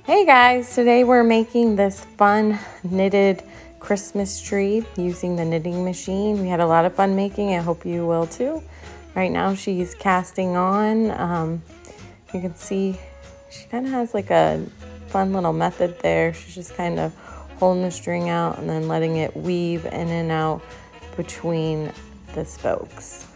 Hey guys, today we're making this fun knitted Christmas tree using the knitting machine. We had a lot of fun making it. I hope you will too. Right now she's casting on. You can see she kind of has like a fun little method there. She's just kind of holding the string out and then letting it weave in and out between the spokes.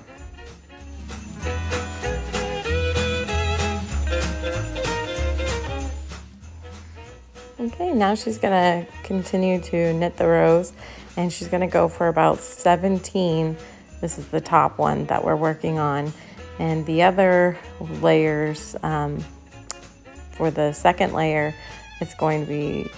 Okay, now she's gonna continue to knit the rows, and she's gonna go for about 17. This is the top one that we're working on, and the other layers, for the second layer, it's going to be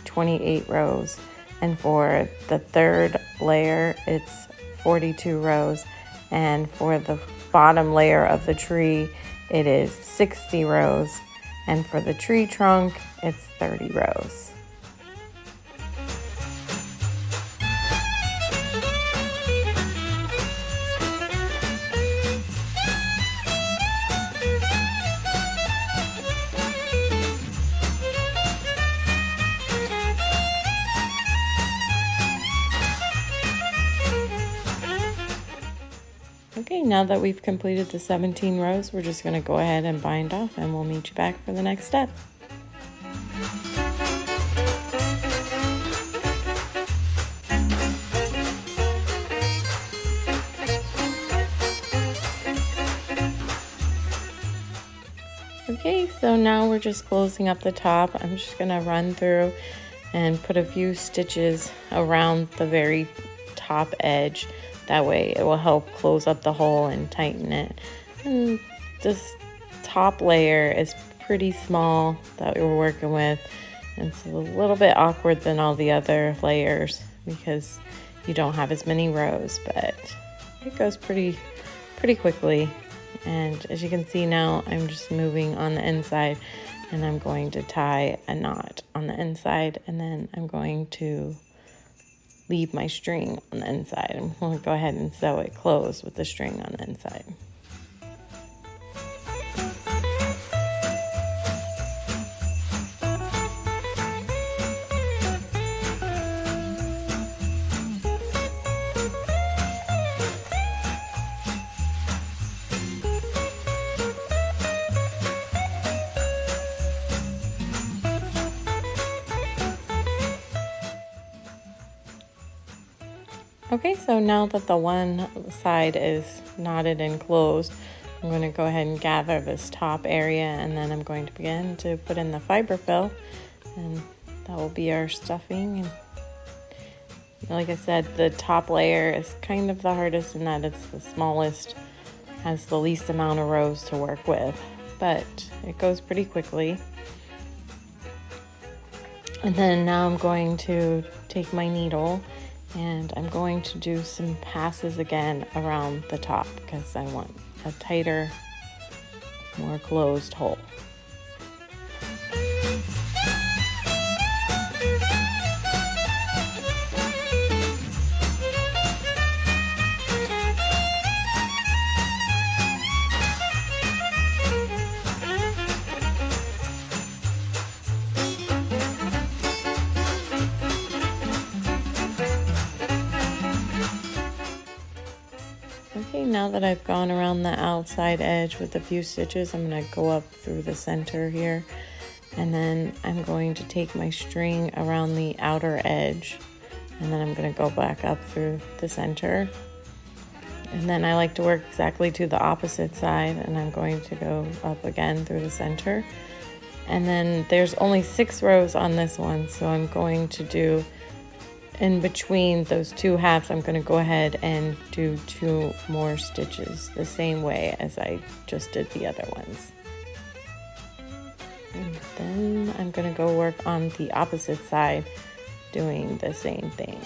28 rows, and for the third layer, it's 42 rows, and for the bottom layer of the tree, it is 60 rows. And for the tree trunk, it's 30 rows. Okay, now that we've completed the 17 rows, we're just going to go ahead and bind off, and we'll meet you back for the next step. Okay, so now we're just closing up the top. I'm just going to run through and put a few stitches around the very top edge. That way it will help close up the hole and tighten it. And this top layer is pretty small that we were working with. And it's a little bit awkward than all the other layers because you don't have as many rows, but it goes pretty quickly. And as you can see now, I'm just moving on the inside, and I'm going to tie a knot on the inside, and then I'm going to leave my string on the inside. I'm going to go ahead and sew it closed with the string on the inside. Okay, so now that the one side is knotted and closed, I'm going to go ahead and gather this top area, and then I'm going to begin to put in the fiber fill, and that will be our stuffing. And like I said, the top layer is kind of the hardest in that it's the smallest, has the least amount of rows to work with, but it goes pretty quickly. And then now I'm going to take my needle, and I'm going to do some passes again around the top because I want a tighter, more closed hole. Okay, now that I've gone around the outside edge with a few stitches, I'm going to go up through the center here, and then I'm going to take my string around the outer edge, and then I'm going to go back up through the center. And then I like to work exactly to the opposite side, and I'm going to go up again through the center. And then there's only 6 rows on this one, so I'm going to do in between those two halves, I'm going to go ahead and do 2 more stitches the same way as I just did the other ones. And then I'm going to go work on the opposite side doing the same thing.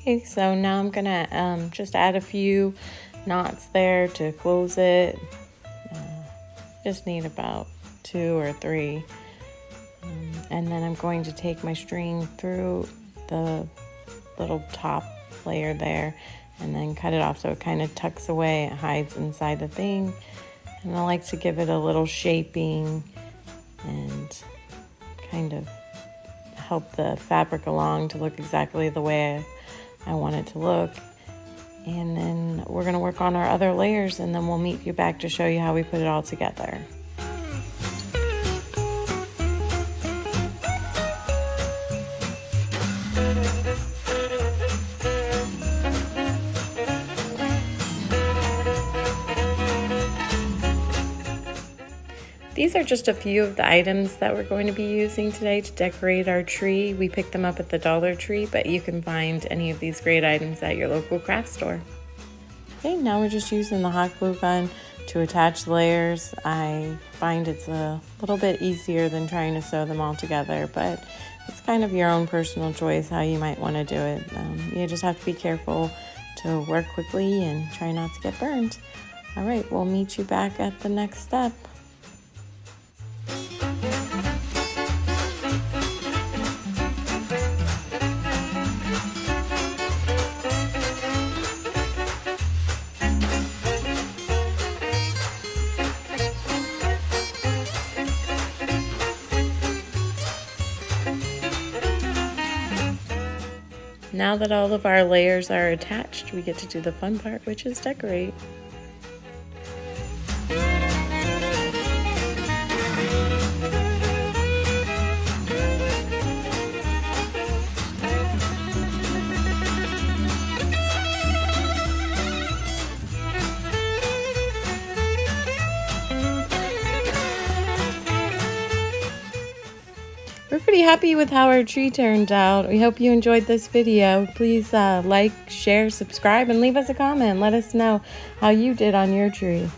Okay, so now I'm gonna just add a few knots there to close it. just need about 2 or 3. And then I'm going to take my string through the little top layer there and then cut it off so it kind of tucks away, it hides inside the thing. And I like to give it a little shaping and kind of help the fabric along to look exactly the way I want it to look. And then we're going to work on our other layers, and then we'll meet you back to show you how we put it all together. These are just a few of the items that we're going to be using today to decorate our tree. We picked them up at the Dollar Tree, but you can find any of these great items at your local craft store. Okay, now we're just using the hot glue gun to attach the layers. I find it's a little bit easier than trying to sew them all together, but it's kind of your own personal choice how you might want to do it. You just have to be careful to work quickly and try not to get burned. All right, we'll meet you back at the next step. Now that all of our layers are attached, we get to do the fun part, which is decorate. We're pretty happy with how our tree turned out. We hope you enjoyed this video. Please like, share, subscribe, and leave us a comment. Let us know how you did on your tree.